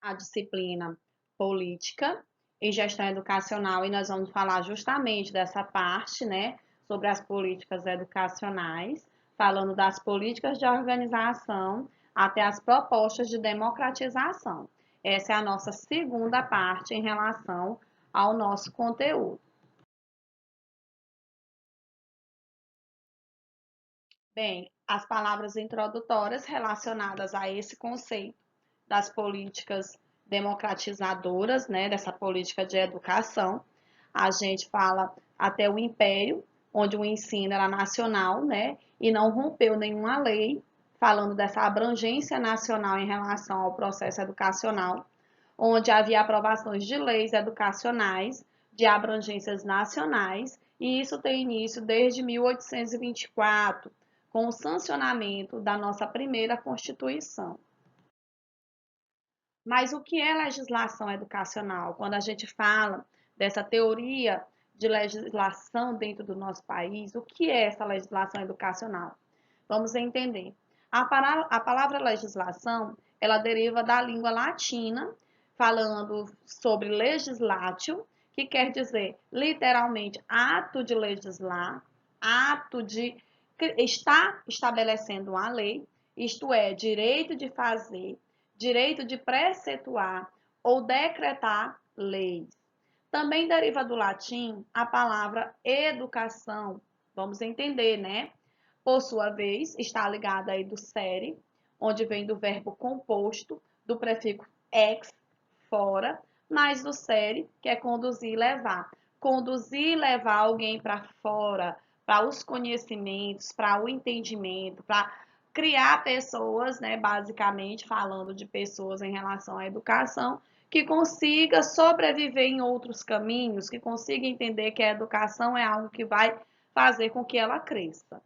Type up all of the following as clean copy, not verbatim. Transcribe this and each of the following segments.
a disciplina Política e Gestão Educacional, e nós vamos falar justamente dessa parte, né, sobre as políticas educacionais, falando das políticas de organização até as propostas de democratização. Essa é a nossa segunda parte em relação ao nosso conteúdo. Bem, as palavras introdutórias relacionadas a esse conceito das políticas democratizadoras, né, dessa política de educação, a gente fala até o Império, onde o ensino era nacional, né, e não rompeu nenhuma lei, falando dessa abrangência nacional em relação ao processo educacional, onde havia aprovações de leis educacionais de abrangências nacionais, e isso tem início desde 1824, com o sancionamento da nossa primeira Constituição. Mas o que é legislação educacional? Quando a gente fala dessa teoria de legislação dentro do nosso país, o que é essa legislação educacional? Vamos entender. A palavra legislação, ela deriva da língua latina, falando sobre legislatio, que quer dizer literalmente ato de legislar, ato de estar estabelecendo uma lei, isto é, direito de fazer, direito de precetuar ou decretar leis. Também deriva do latim a palavra educação. Vamos entender, né? Por sua vez, está ligada aí do sere, onde vem do verbo composto, do prefixo ex, fora, mais do sere, que é conduzir e levar. Conduzir e levar alguém para fora, para os conhecimentos, para o entendimento, para criar pessoas, né, basicamente falando de pessoas em relação à educação, que consiga sobreviver em outros caminhos, que consiga entender que a educação é algo que vai fazer com que ela cresça.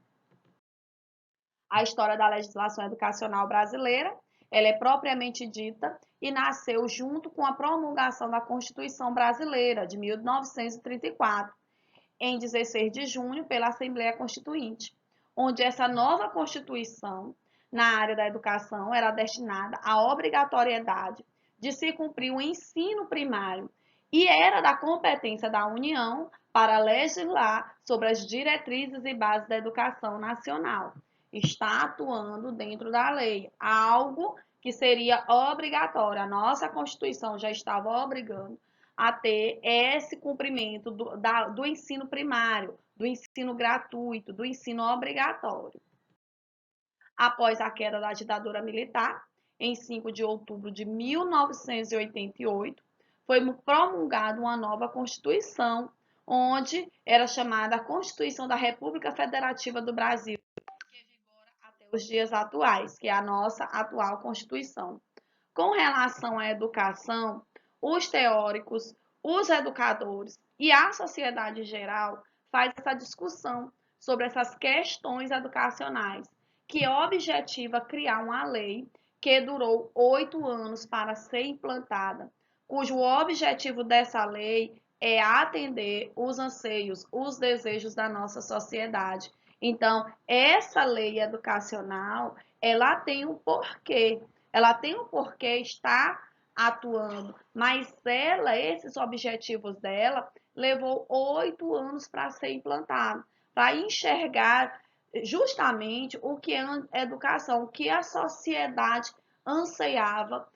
A história da legislação educacional brasileira, ela é propriamente dita e nasceu junto com a promulgação da Constituição Brasileira de 1934, em 16 de junho, pela Assembleia Constituinte, onde essa nova Constituição, na área da educação, era destinada à obrigatoriedade de se cumprir o ensino primário e era da competência da União para legislar sobre as diretrizes e bases da educação nacional. Está atuando dentro da lei, algo que seria obrigatório. A nossa Constituição já estava obrigando a ter esse cumprimento do ensino primário, do ensino gratuito, do ensino obrigatório. Após a queda da ditadura militar, em 5 de outubro de 1988, foi promulgada uma nova Constituição, onde era chamada a Constituição da República Federativa do Brasil, que vigora até os dias atuais, que é a nossa atual Constituição. Com relação à educação, os teóricos, os educadores e a sociedade em geral faz essa discussão sobre essas questões educacionais, que objetiva criar uma lei que durou 8 anos para ser implantada, cujo objetivo dessa lei é atender os anseios, os desejos da nossa sociedade. Então, essa lei educacional, ela tem um porquê. Ela tem um porquê estar atuando, mas ela, esses objetivos dela, levou 8 anos para ser implantado, para enxergar justamente o que é educação, o que a sociedade anseiava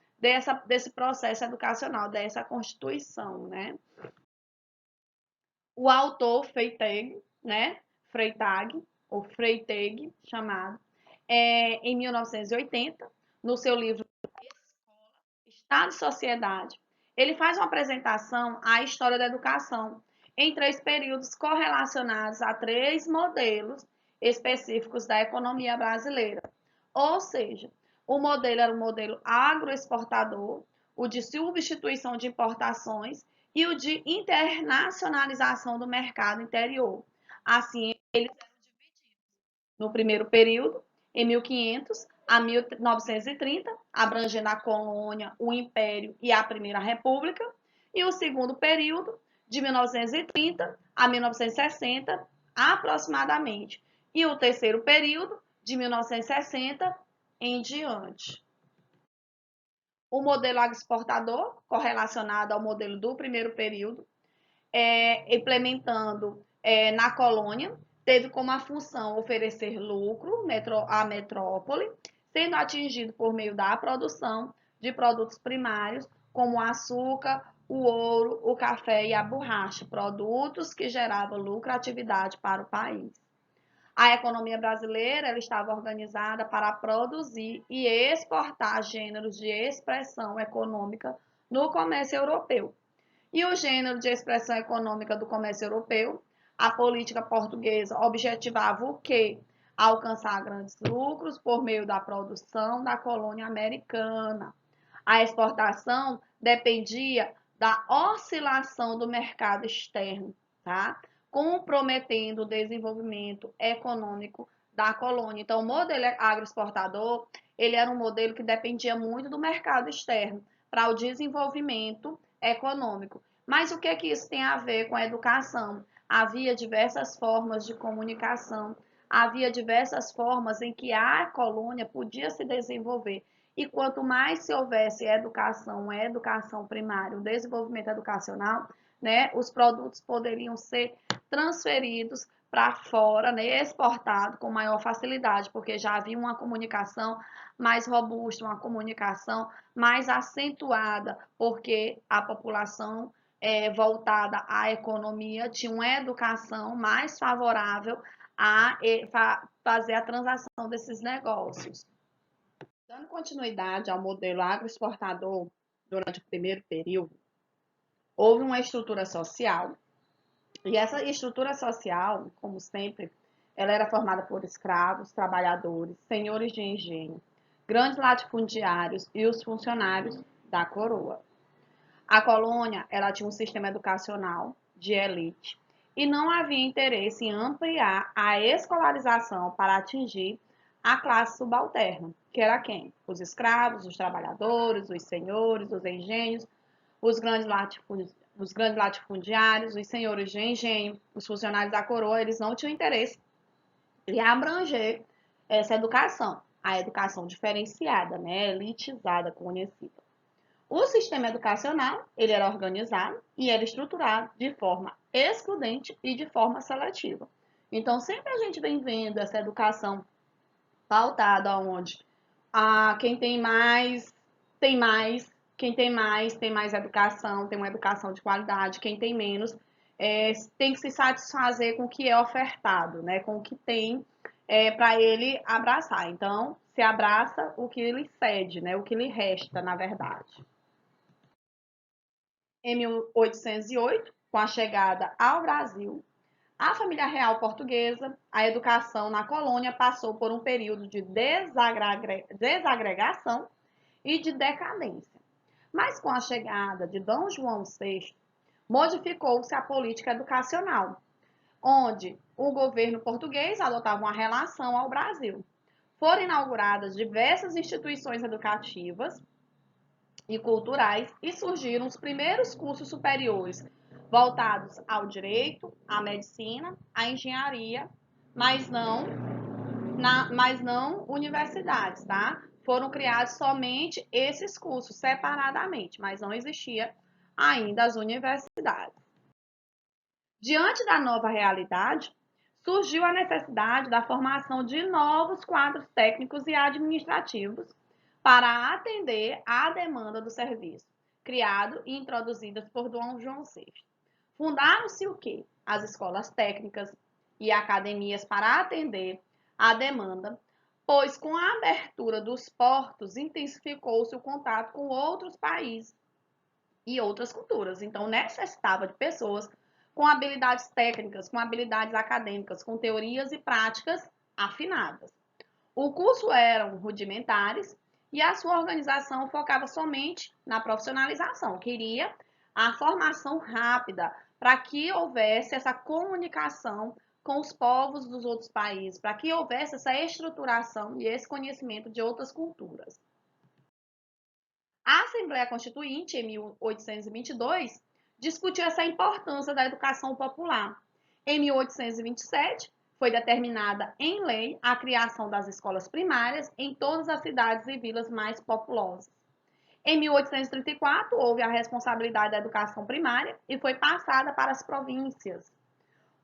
desse processo educacional, dessa Constituição, né? O autor Freytag, né? Freytag, ou Freytag, chamado, em 1980, no seu livro Estado e Sociedade, ele faz uma apresentação à história da educação em 3 períodos correlacionados a 3 modelos específicos da economia brasileira. Ou seja, o modelo era o modelo agroexportador, o de substituição de importações e o de internacionalização do mercado interior. Assim, eles eram divididos no primeiro período, em 1500 a 1930, abrangendo a colônia, o império e a primeira república, e o segundo período, de 1930 a 1960, aproximadamente, e o terceiro período, de 1960 em diante. O modelo agroexportador, correlacionado ao modelo do primeiro período, implementando na colônia, teve como a função oferecer lucro à metrópole, sendo atingido por meio da produção de produtos primários, como o açúcar, o ouro, o café e a borracha, produtos que geravam lucratividade para o país. A economia brasileira ela estava organizada para produzir e exportar gêneros de expressão econômica no comércio europeu. E o gênero de expressão econômica do comércio europeu, a política portuguesa objetivava o quê? Alcançar grandes lucros por meio da produção da colônia americana. A exportação dependia da oscilação do mercado externo, tá? Comprometendo o desenvolvimento econômico da colônia. Então, o modelo agroexportador, ele era um modelo que dependia muito do mercado externo para o desenvolvimento econômico. Mas o que é que isso tem a ver com a educação? Havia diversas formas de comunicação, havia diversas formas em que a colônia podia se desenvolver. E quanto mais se houvesse educação primária, o desenvolvimento educacional, né, os produtos poderiam ser transferidos para fora, né, exportado com maior facilidade, porque já havia uma comunicação mais robusta, uma comunicação mais acentuada, porque a população voltada à economia tinha uma educação mais favorável a fazer a transação desses negócios. Dando continuidade ao modelo agroexportador durante o primeiro período, houve uma estrutura social, e essa estrutura social, como sempre, ela era formada por escravos, trabalhadores, senhores de engenho, grandes latifundiários e os funcionários da coroa. A colônia, ela tinha um sistema educacional de elite e não havia interesse em ampliar a escolarização para atingir a classe subalterna, que era quem? Os escravos, os trabalhadores, os senhores, os engenhos, os grandes latifundiários, os senhores de engenho, os funcionários da coroa, eles não tinham interesse em abranger essa educação, a educação diferenciada, né, elitizada, conhecida. O sistema educacional, ele era organizado e era estruturado de forma excludente e de forma seletiva. Então, sempre a gente vem vendo essa educação pautada onde quem tem mais, tem mais, quem tem mais, tem mais educação, tem uma educação de qualidade, quem tem menos, tem que se satisfazer com o que é ofertado, né? Com o que tem para ele abraçar. Então, se abraça o que lhe cede, né? O que lhe resta, na verdade. Em 1808, com a chegada ao Brasil, a família real portuguesa, a educação na colônia passou por um período de desagregação e de decadência. Mas com a chegada de Dom João VI, modificou-se a política educacional, onde o governo português adotava uma relação ao Brasil. Foram inauguradas diversas instituições educativas e culturais e surgiram os primeiros cursos superiores voltados ao direito, à medicina, à engenharia, mas não universidades, tá? Foram criados somente esses cursos separadamente, mas não existia ainda as universidades. Diante da nova realidade, surgiu a necessidade da formação de novos quadros técnicos e administrativos para atender à demanda do serviço, criado e introduzidas por Dom João VI. Fundaram-se o quê? As escolas técnicas e academias para atender à demanda, pois com a abertura dos portos intensificou-se o contato com outros países e outras culturas. Então, necessitava de pessoas com habilidades técnicas, com habilidades acadêmicas, com teorias e práticas afinadas. O curso eram rudimentares e a sua organização focava somente na profissionalização, queria a formação rápida para que houvesse essa comunicação com os povos dos outros países, para que houvesse essa estruturação e esse conhecimento de outras culturas. A Assembleia Constituinte, em 1822, discutiu essa importância da educação popular. Em 1827, foi determinada em lei a criação das escolas primárias em todas as cidades e vilas mais populosas. Em 1834, houve a responsabilidade da educação primária e foi passada para as províncias.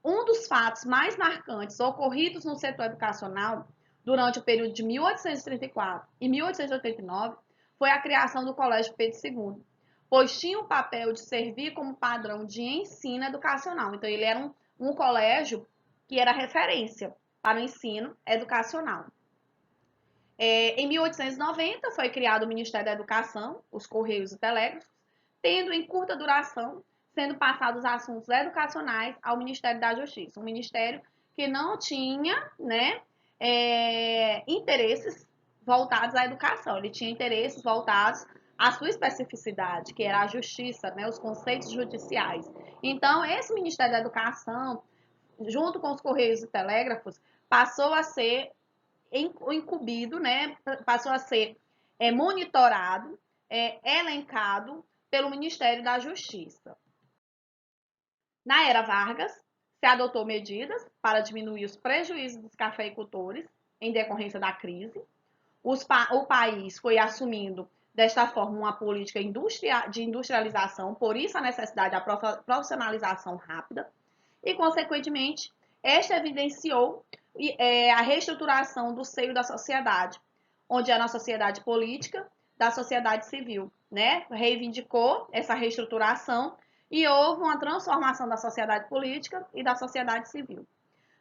Um dos fatos mais marcantes ocorridos no setor educacional durante o período de 1834 e 1889 foi a criação do Colégio Pedro II, pois tinha o papel de servir como padrão de ensino educacional. Então, ele era um colégio que era referência para o ensino educacional. Em 1890, foi criado o Ministério da Educação, os Correios e Telégrafos, tendo em curta duração, sendo passados os assuntos educacionais ao Ministério da Justiça. Um ministério que não tinha, né, interesses voltados à educação, ele tinha interesses voltados à sua especificidade, que era a justiça, né, os conceitos judiciais. Então, esse Ministério da Educação, junto com os Correios e Telégrafos, passou a ser incumbido, né, passou a ser monitorado, elencado pelo Ministério da Justiça. Na era Vargas, se adotou medidas para diminuir os prejuízos dos cafeicultores em decorrência da crise. O país foi assumindo, desta forma, uma política de industrialização, por isso a necessidade da profissionalização rápida, e, consequentemente, esta evidenciou a reestruturação do seio da sociedade, onde era a sociedade política da sociedade civil, né? Reivindicou essa reestruturação e houve uma transformação da sociedade política e da sociedade civil.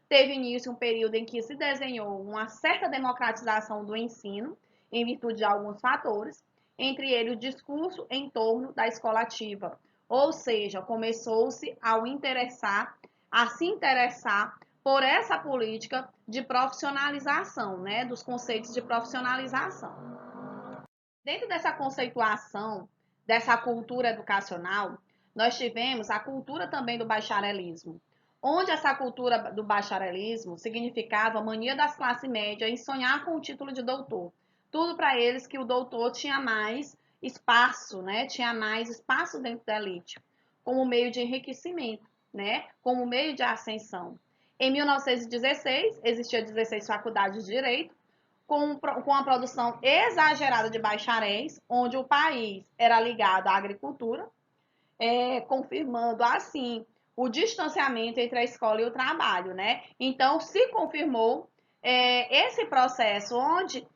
Teve início um período em que se desenhou uma certa democratização do ensino, em virtude de alguns fatores, entre eles o discurso em torno da escola ativa, ou seja, começou-se a se interessar por essa política de profissionalização, né, dos conceitos de profissionalização. Dentro dessa conceituação, dessa cultura educacional, nós tivemos a cultura também do bacharelismo, onde essa cultura do bacharelismo significava a mania das classes médias em sonhar com o título de doutor. Tudo para eles que o doutor tinha mais espaço, né? Tinha mais espaço dentro da elite, como meio de enriquecimento, né? Como meio de ascensão. Em 1916, existia 16 faculdades de direito, com a produção exagerada de bacharéis, onde o país era ligado à agricultura, confirmando assim o distanciamento entre a escola e o trabalho, né? Então, se confirmou esse processo onde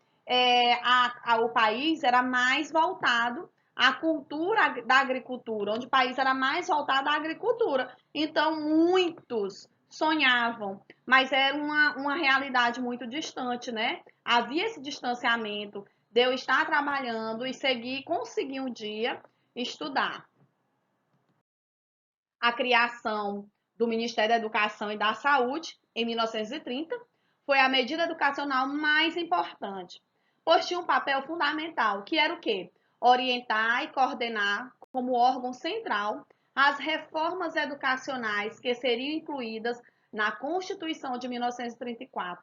o país era mais voltado à cultura da agricultura, onde o país era mais voltado à agricultura. Então, muitos sonhavam, mas era uma realidade muito distante, né? Havia esse distanciamento de eu estar trabalhando e conseguir um dia estudar. A criação do Ministério da Educação e da Saúde, em 1930, foi a medida educacional mais importante, pois tinha um papel fundamental, que era o quê? Orientar e coordenar, como órgão central, as reformas educacionais que seriam incluídas na Constituição de 1934.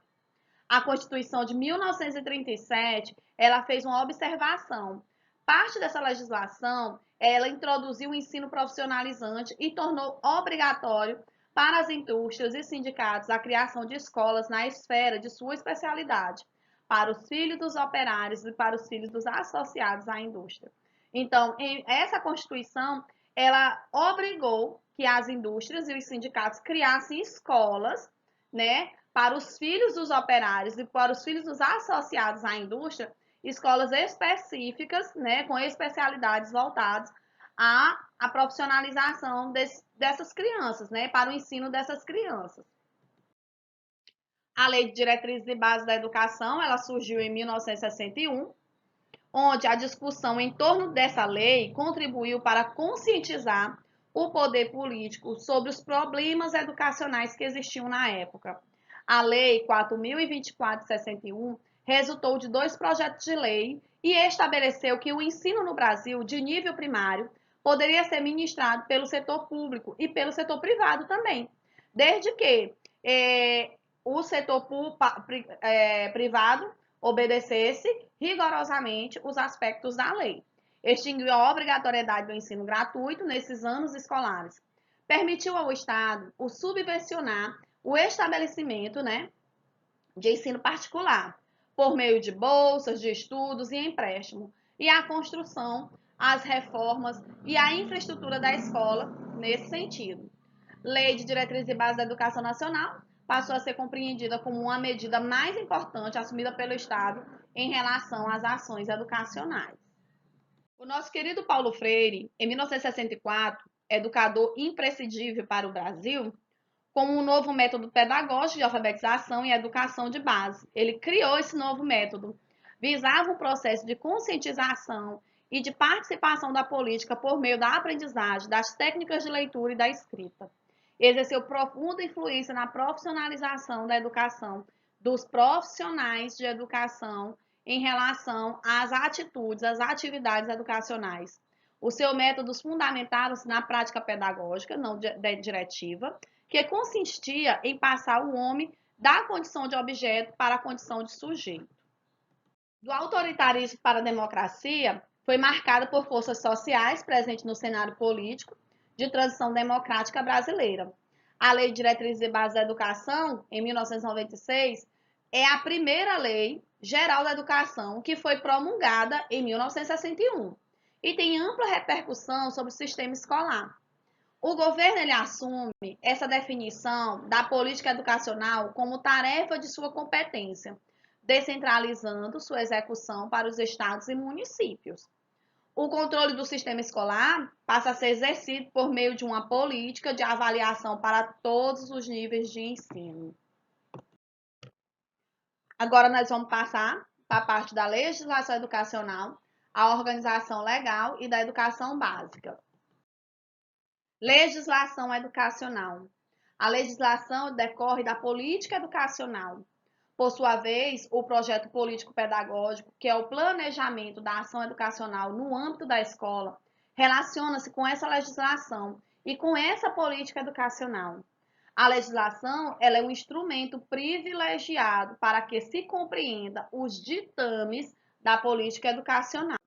A Constituição de 1937, ela fez uma observação. Parte dessa legislação, ela introduziu o ensino profissionalizante e tornou obrigatório para as indústrias e sindicatos a criação de escolas na esfera de sua especialidade, para os filhos dos operários e para os filhos dos associados à indústria. Então, essa Constituição, ela obrigou que as indústrias e os sindicatos criassem escolas, né, para os filhos dos operários e para os filhos dos associados à indústria, escolas específicas, né, com especialidades voltadas à profissionalização dessas crianças, né, para o ensino dessas crianças. A Lei de Diretrizes e Bases da Educação, ela surgiu em 1961, onde a discussão em torno dessa lei contribuiu para conscientizar o poder político sobre os problemas educacionais que existiam na época. A Lei 4.024/61 resultou de 2 projetos de lei e estabeleceu que o ensino no Brasil, de nível primário, poderia ser ministrado pelo setor público e pelo setor privado também, desde que o setor privado obedecesse rigorosamente os aspectos da lei. Extinguiu a obrigatoriedade do ensino gratuito nesses anos escolares. Permitiu ao Estado o subvencionar o estabelecimento, né, de ensino particular, por meio de bolsas de estudos e empréstimo. e a construção, as reformas e a infraestrutura da escola nesse sentido. Lei de Diretrizes e Bases da Educação Nacional passou a ser compreendida como uma medida mais importante assumida pelo Estado em relação às ações educacionais. O nosso querido Paulo Freire, em 1964, educador imprescindível para o Brasil, como um novo método pedagógico de alfabetização e educação de base. Ele criou esse novo método, visava um processo de conscientização e de participação da política por meio da aprendizagem, das técnicas de leitura e da escrita. Exerceu profunda influência na profissionalização da educação, dos profissionais de educação em relação às atitudes, às atividades educacionais. O seu método fundamentava-se na prática pedagógica, não diretiva, que consistia em passar o homem da condição de objeto para a condição de sujeito. Do autoritarismo para a democracia, foi marcada por forças sociais presentes no cenário político de transição democrática brasileira. A Lei de Diretrizes e Bases da Educação, em 1996, é a primeira lei geral da educação que foi promulgada em 1961 e tem ampla repercussão sobre o sistema escolar. O governo ele assume essa definição da política educacional como tarefa de sua competência, descentralizando sua execução para os estados e municípios. O controle do sistema escolar passa a ser exercido por meio de uma política de avaliação para todos os níveis de ensino. Agora nós vamos passar para a parte da legislação educacional, a organização legal e da educação básica. Legislação educacional. A legislação decorre da política educacional. Por sua vez, o projeto político-pedagógico, que é o planejamento da ação educacional no âmbito da escola, relaciona-se com essa legislação e com essa política educacional. A legislação ela é um instrumento privilegiado para que se compreenda os ditames da política educacional.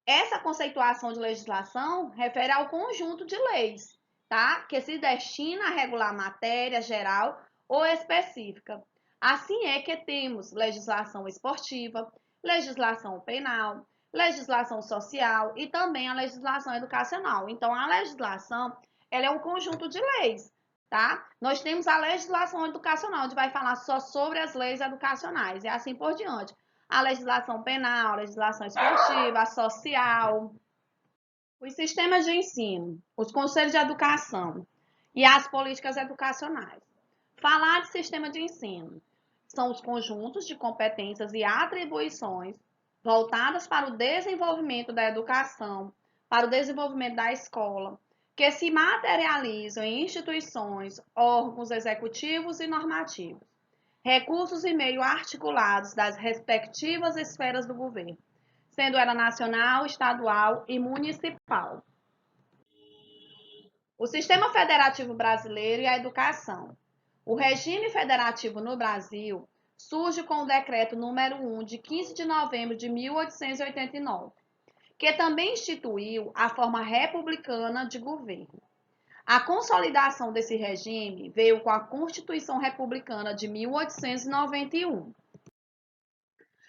Essa conceituação de legislação refere ao conjunto de leis, tá? Que se destina a regular matéria geral ou específica. Assim é que temos legislação esportiva, legislação penal, legislação social e também a legislação educacional. Então, a legislação ela é um conjunto de leis, tá? Nós temos a legislação educacional, onde vai falar só sobre as leis educacionais e assim por diante. A legislação penal, a legislação esportiva, a social, os sistemas de ensino, os conselhos de educação e as políticas educacionais. Falar de sistema de ensino são os conjuntos de competências e atribuições voltadas para o desenvolvimento da educação, para o desenvolvimento da escola, que se materializam em instituições, órgãos executivos e normativos, recursos e meio articulados das respectivas esferas do governo, sendo ela nacional, estadual e municipal. O Sistema Federativo Brasileiro e a Educação. O regime federativo no Brasil surge com o Decreto número 1 de 15 de novembro de 1889, que também instituiu a forma republicana de governo. A consolidação desse regime veio com a Constituição Republicana de 1891.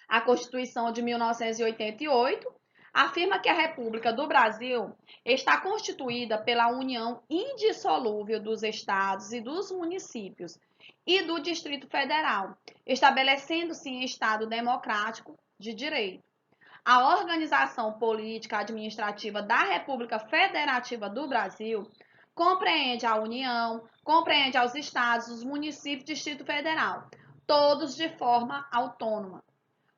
A Constituição de 1988 afirma que a República do Brasil está constituída pela união indissolúvel dos estados e dos municípios e do Distrito Federal, estabelecendo-se em Estado democrático de direito. A organização política administrativa da República Federativa do Brasil compreende a União, compreende aos estados, os municípios e Distrito Federal, todos de forma autônoma.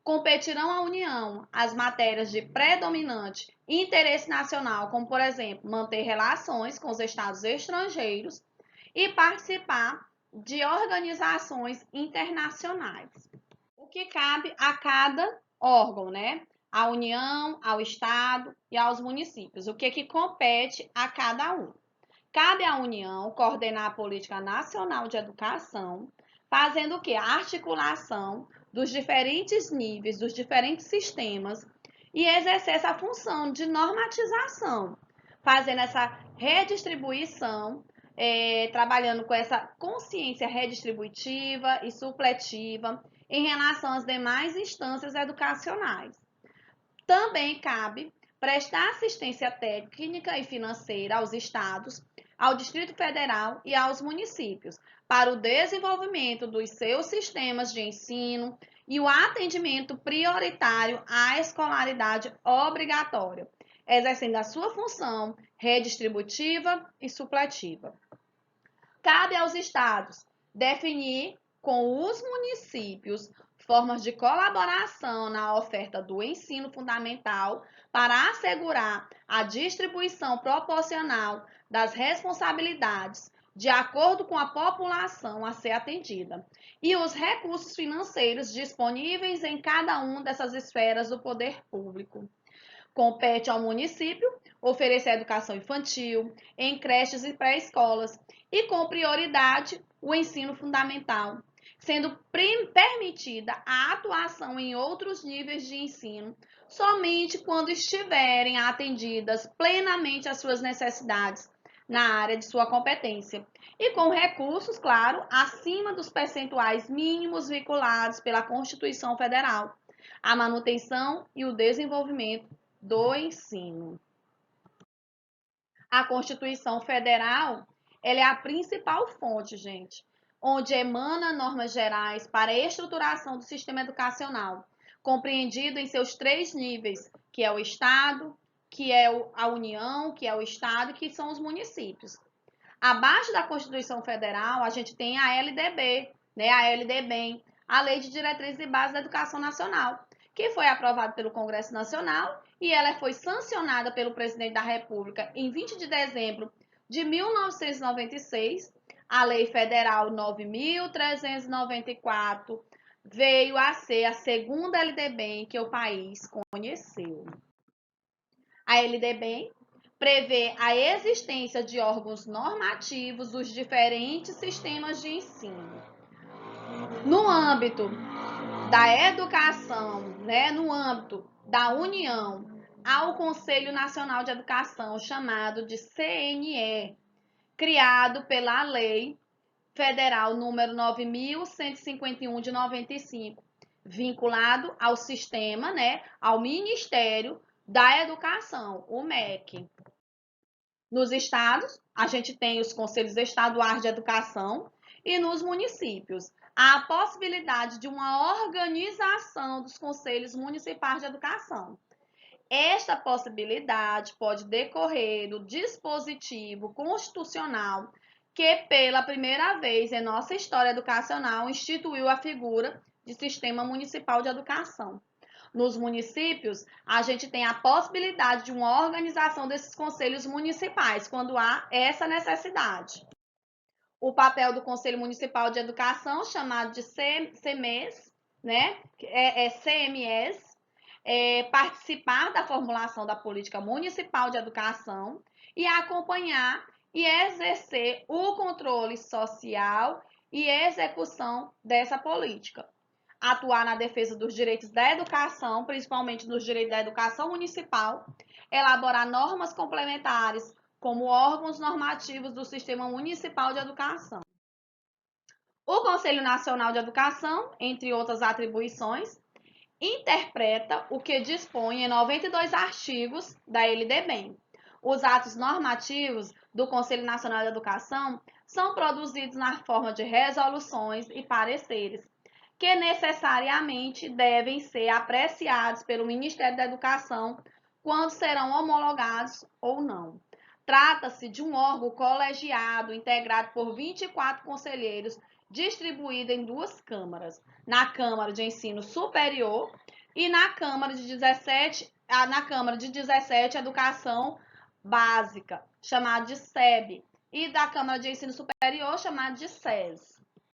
Competirão à União as matérias de predominante interesse nacional, como, por exemplo, manter relações com os estados estrangeiros e participar de organizações internacionais. O que cabe a cada órgão, né? À União, ao Estado e aos municípios. O que compete a cada um? Cabe à União coordenar a política nacional de educação, fazendo o que? A articulação dos diferentes níveis, dos diferentes sistemas e exercer essa função de normatização, fazendo essa redistribuição, trabalhando com essa consciência redistributiva e supletiva em relação às demais instâncias educacionais. Também cabe prestar assistência técnica e financeira aos estados, ao Distrito Federal e aos municípios para o desenvolvimento dos seus sistemas de ensino e o atendimento prioritário à escolaridade obrigatória, exercendo a sua função redistributiva e supletiva. Cabe aos estados definir com os municípios formas de colaboração na oferta do ensino fundamental para assegurar a distribuição proporcional das responsabilidades de acordo com a população a ser atendida e os recursos financeiros disponíveis em cada uma dessas esferas do poder público. Compete ao município oferecer educação infantil, em creches e pré-escolas, e com prioridade o ensino fundamental, sendo permitida a atuação em outros níveis de ensino somente quando estiverem atendidas plenamente as suas necessidades na área de sua competência e com recursos, claro, acima dos percentuais mínimos vinculados pela Constituição Federal, a manutenção e o desenvolvimento do ensino. A Constituição Federal, ela é a principal fonte, gente, onde emana normas gerais para a estruturação do sistema educacional, compreendido em seus 3 níveis, que é o Estado, que é a União, que é o Estado e que são os municípios. Abaixo da Constituição Federal, a gente tem a LDB, né, a LDBEM, a Lei de Diretrizes e Bases da Educação Nacional, que foi aprovada pelo Congresso Nacional e ela foi sancionada pelo presidente da República em 20 de dezembro de 1996. A Lei Federal 9.394 veio a ser a segunda LDB que o país conheceu. A LDB prevê a existência de órgãos normativos dos diferentes sistemas de ensino. No âmbito da educação, né, no âmbito da União, há o Conselho Nacional de Educação, chamado de CNE, criado pela Lei Federal número 9.151 de 95, vinculado ao sistema, né, ao Ministério da Educação, o MEC. Nos estados, a gente tem os conselhos estaduais de educação e nos municípios, há a possibilidade de uma organização dos conselhos municipais de educação. Esta possibilidade pode decorrer do dispositivo constitucional que, pela primeira vez em nossa história educacional, instituiu a figura de Sistema Municipal de Educação. Nos municípios, a gente tem a possibilidade de uma organização desses conselhos municipais, quando há essa necessidade. O papel do Conselho Municipal de Educação, chamado de CMES, né? CMES, participar da formulação da política municipal de educação e acompanhar e exercer o controle social e execução dessa política. Atuar na defesa dos direitos da educação, principalmente dos direitos da educação municipal, elaborar normas complementares como órgãos normativos do Sistema Municipal de Educação. O Conselho Nacional de Educação, entre outras atribuições, interpreta o que dispõe em 92 artigos da LDB. Os atos normativos do Conselho Nacional de Educação são produzidos na forma de resoluções e pareceres, que necessariamente devem ser apreciados pelo Ministério da Educação quando serão homologados ou não. Trata-se de um órgão colegiado integrado por 24 conselheiros, distribuído em 2 câmaras, na Câmara de Ensino Superior e na Câmara de 17, Educação Básica, chamada de SEB, e da Câmara de Ensino Superior, chamada de SES.